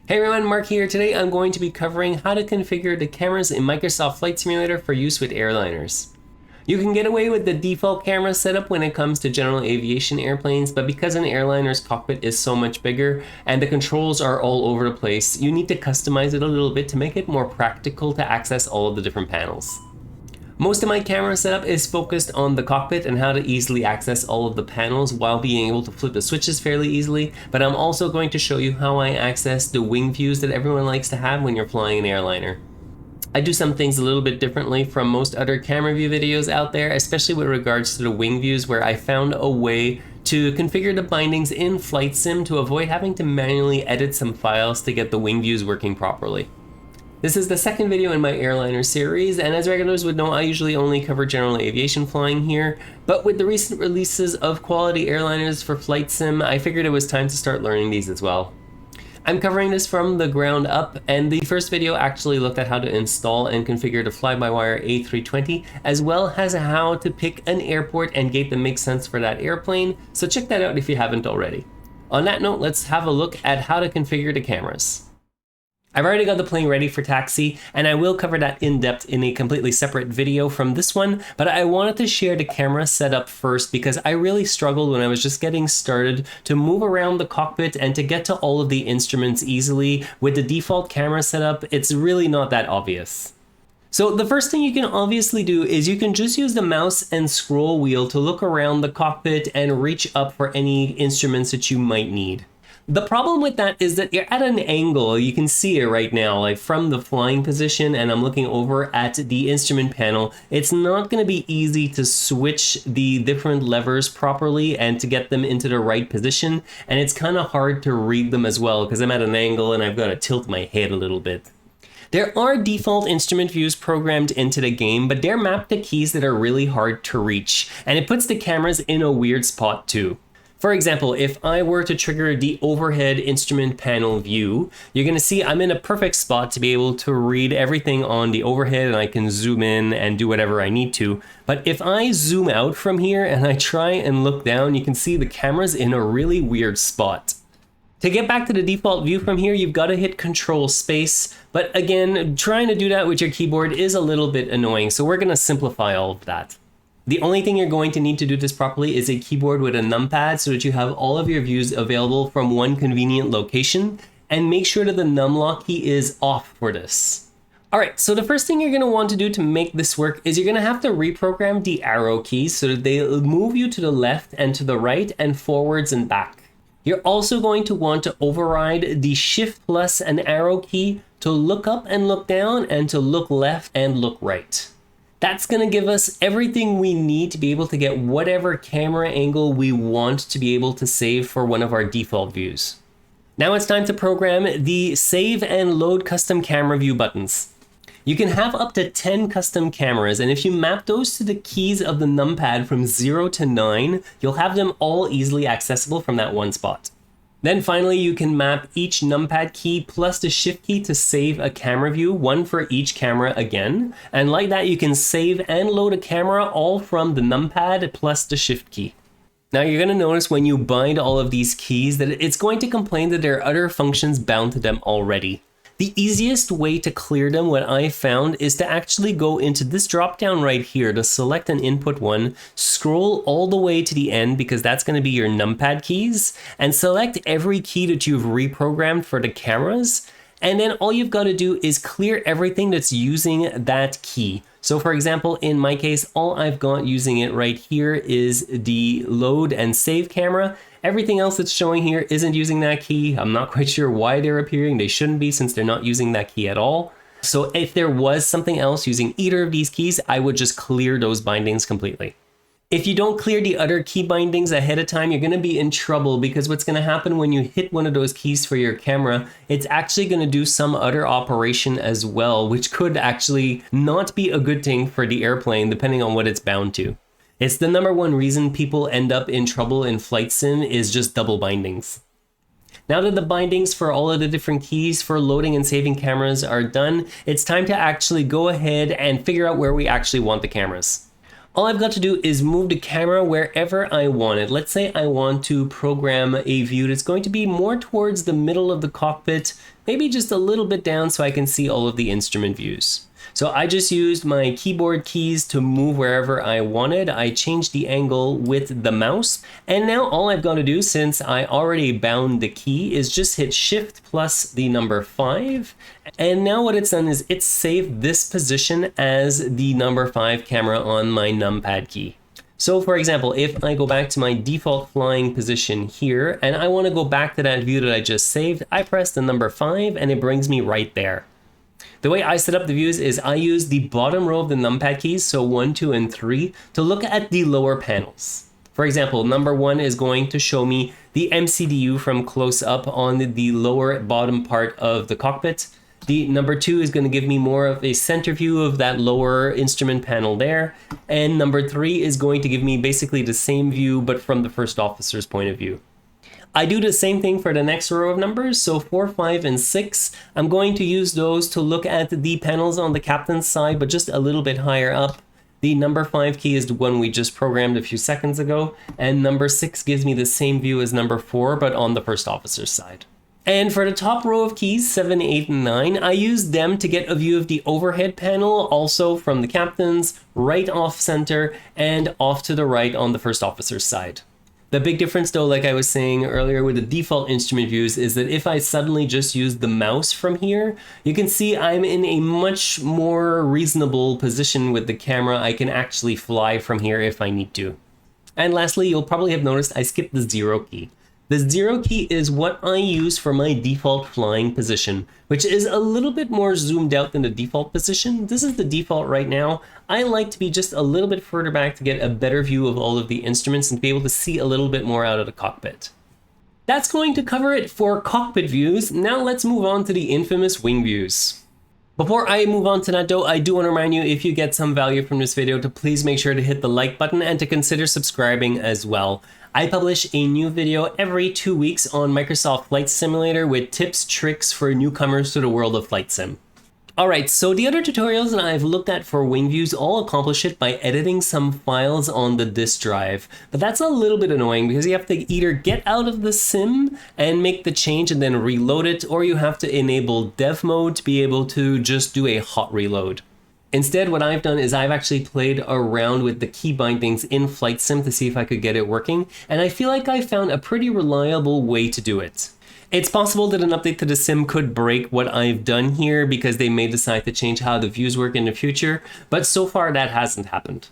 Hey everyone, Mark here. Today I'm going to be covering how to configure the cameras in Microsoft Flight Simulator for use with airliners. You can get away with the default camera setup when it comes to general aviation airplanes, but because an airliner's cockpit is so much bigger and the controls are all over the place, you need to customize it a little bit to make it more practical to access all of the different panels. Most of my camera setup is focused on the cockpit and how to easily access all of the panels while being able to flip the switches fairly easily, but I'm also going to show you how I access the wing views that everyone likes to have when you're flying an airliner. I do some things a little bit differently from most other camera view videos out there, especially with regards to the wing views, where I found a way to configure the bindings in Flight Sim to avoid having to manually edit some files to get the wing views working properly. This is the second video in my airliner series, and as regulars would know, I usually only cover general aviation flying here, but with the recent releases of quality airliners for Flight Sim, I figured it was time to start learning these as well. I'm covering this from the ground up, and the first video actually looked at how to install and configure the fly-by-wire A320, as well as how to pick an airport and gate that makes sense for that airplane, so check that out if you haven't already. On that note, let's have a look at how to configure the cameras. I've already got the plane ready for taxi, and I will cover that in depth in a completely separate video from this one, but I wanted to share the camera setup first because I really struggled when I was just getting started to move around the cockpit and to get to all of the instruments easily. With the default camera setup, it's really not that obvious. So the first thing you can obviously do is you can just use the mouse and scroll wheel to look around the cockpit and reach up for any instruments that you might need. The problem with that is that you're at an angle. You can see it right now, like from the flying position, and I'm looking over at the instrument panel. It's not going to be easy to switch the different levers properly and to get them into the right position, and it's kind of hard to read them as well because I'm at an angle and I've got to tilt my head a little bit. There are default instrument views programmed into the game, but they're mapped to keys that are really hard to reach, and it puts the cameras in a weird spot too. For example, if I were to trigger the overhead instrument panel view, you're going to see I'm in a perfect spot to be able to read everything on the overhead, and I can zoom in and do whatever I need to. But if I zoom out from here and I try and look down, you can see the camera's in a really weird spot. To get back to the default view from here, you've got to hit Control Space, but again, trying to do that with your keyboard is a little bit annoying, so we're going to simplify all of that. The only thing you're going to need to do this properly is a keyboard with a numpad so that you have all of your views available from one convenient location, and make sure that the numlock key is off for this. Alright, so the first thing you're going to want to do to make this work is you're going to have to reprogram the arrow keys so that they move you to the left and to the right and forwards and back. You're also going to want to override the Shift plus an arrow key to look up and look down and to look left and look right. That's going to give us everything we need to be able to get whatever camera angle we want to be able to save for one of our default views. Now it's time to program the Save and Load Custom Camera View buttons. You can have up to 10 custom cameras, and if you map those to the keys of the numpad from 0 to 9, you'll have them all easily accessible from that one spot. Then finally, you can map each numpad key plus the shift key to save a camera view, one for each camera again. And like that, you can save and load a camera all from the numpad plus the shift key. Now you're going to notice when you bind all of these keys that it's going to complain that there are other functions bound to them already. The easiest way to clear them, what I found, is to actually go into this drop down right here to select an input one, scroll all the way to the end because that's going to be your numpad keys, and select every key that you've reprogrammed for the cameras. And then all you've got to do is clear everything that's using that key. So for example, in my case, all I've got using it right here is the load and save camera. Everything else that's showing here isn't using that key. I'm not quite sure why they're appearing. They shouldn't be since they're not using that key at all. So if there was something else using either of these keys, I would just clear those bindings completely. If you don't clear the other key bindings ahead of time, you're going to be in trouble because what's going to happen when you hit one of those keys for your camera, it's actually going to do some other operation as well, which could actually not be a good thing for the airplane depending on what it's bound to. It's the number one reason people end up in trouble in Flight Sim is just double bindings. Now that the bindings for all of the different keys for loading and saving cameras are done, it's time to actually go ahead and figure out where we actually want the cameras. All I've got to do is move the camera wherever I want it. Let's say I want to program a view that's going to be more towards the middle of the cockpit, maybe just a little bit down so I can see all of the instrument views. So I just used my keyboard keys to move wherever I wanted. I changed the angle with the mouse. And now all I've got to do, since I already bound the key, is just hit Shift plus the number 5. And now what it's done is it's saved this position as the number 5 camera on my numpad key. So for example, if I go back to my default flying position here, and I want to go back to that view that I just saved, I press the number 5 and it brings me right there. The way I set up the views is I use the bottom row of the numpad keys, so 1, 2, and 3, to look at the lower panels. For example, number 1 is going to show me the MCDU from close up on the lower bottom part of the cockpit. The number 2 is going to give me more of a center view of that lower instrument panel there. And number 3 is going to give me basically the same view, but from the first officer's point of view. I do the same thing for the next row of numbers, so 4, 5, and 6. I'm going to use those to look at the panels on the captain's side, but just a little bit higher up. The number 5 key is the one we just programmed a few seconds ago, and number 6 gives me the same view as number 4, but on the first officer's side. And for the top row of keys, 7, 8, and 9, I use them to get a view of the overhead panel, also from the captain's, right off center, and off to the right on the first officer's side. The big difference though, like I was saying earlier with the default instrument views, is that if I suddenly just use the mouse from here, you can see I'm in a much more reasonable position with the camera. I can actually fly from here if I need to. And lastly, you'll probably have noticed I skipped the 0 key. The 0 key is what I use for my default flying position, which is a little bit more zoomed out than the default position. This is the default right now. I like to be just a little bit further back to get a better view of all of the instruments and to be able to see a little bit more out of the cockpit. That's going to cover it for cockpit views. Now let's move on to the infamous wing views. Before I move on to that though, I do want to remind you, if you get some value from this video, to please make sure to hit the like button and to consider subscribing as well. I publish a new video every 2 weeks on Microsoft Flight Simulator with tips, tricks for newcomers to the world of flight sim. Alright, so the other tutorials that I've looked at for wing views all accomplish it by editing some files on the disk drive. But that's a little bit annoying because you have to either get out of the sim and make the change and then reload it, or you have to enable dev mode to be able to just do a hot reload. Instead, what I've done is I've actually played around with the key bindings in Flight Sim to see if I could get it working, and I feel like I found a pretty reliable way to do it. It's possible that an update to the sim could break what I've done here because they may decide to change how the views work in the future, but so far that hasn't happened.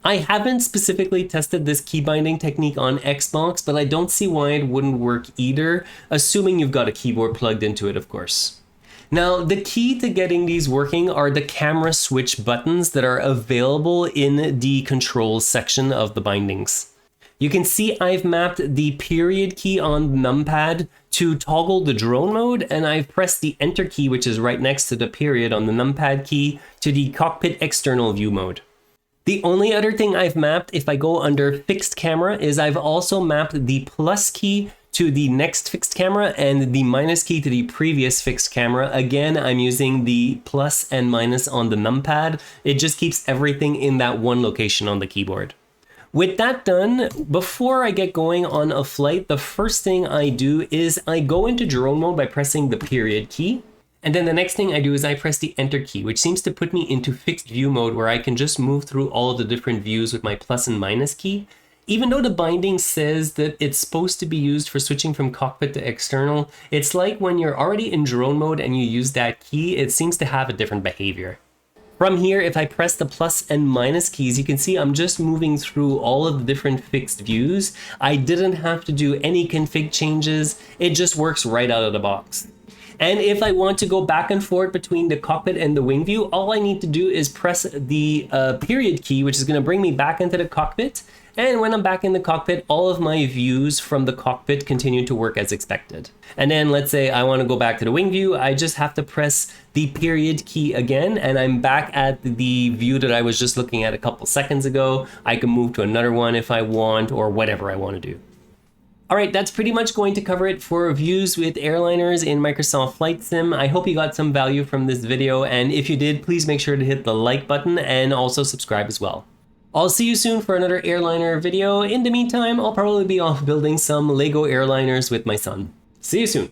I haven't specifically tested this key binding technique on Xbox, but I don't see why it wouldn't work either, assuming you've got a keyboard plugged into it, of course. Now, the key to getting these working are the camera switch buttons that are available in the controls section of the bindings. You can see I've mapped the period key on numpad to toggle the drone mode, and I've pressed the enter key, which is right next to the period on the numpad key, to the cockpit external view mode. The only other thing I've mapped, if I go under fixed camera, is I've also mapped the plus key to the next fixed camera and the minus key to the previous fixed camera. Again, I'm using the plus and minus on the numpad. It just keeps everything in that one location on the keyboard. With that done, before I get going on a flight, the first thing I do is I go into drone mode by pressing the period key. And then the next thing I do is I press the enter key, which seems to put me into fixed view mode where I can just move through all of the different views with my plus and minus key. Even though the binding says that it's supposed to be used for switching from cockpit to external, it's like when you're already in drone mode and you use that key, it seems to have a different behavior. From here, if I press the plus and minus keys, you can see I'm just moving through all of the different fixed views. I didn't have to do any config changes. It just works right out of the box. And if I want to go back and forth between the cockpit and the wing view, all I need to do is press the period key, which is going to bring me back into the cockpit. And when I'm back in the cockpit, all of my views from the cockpit continue to work as expected. And then let's say I want to go back to the wing view, I just have to press the period key again, and I'm back at the view that I was just looking at a couple seconds ago. I can move to another one if I want, or whatever I want to do. All right, that's pretty much going to cover it for views with airliners in Microsoft Flight Sim. I hope you got some value from this video, and if you did, please make sure to hit the like button and also subscribe as well. I'll see you soon for another airliner video. In the meantime, I'll probably be off building some Lego airliners with my son. See you soon.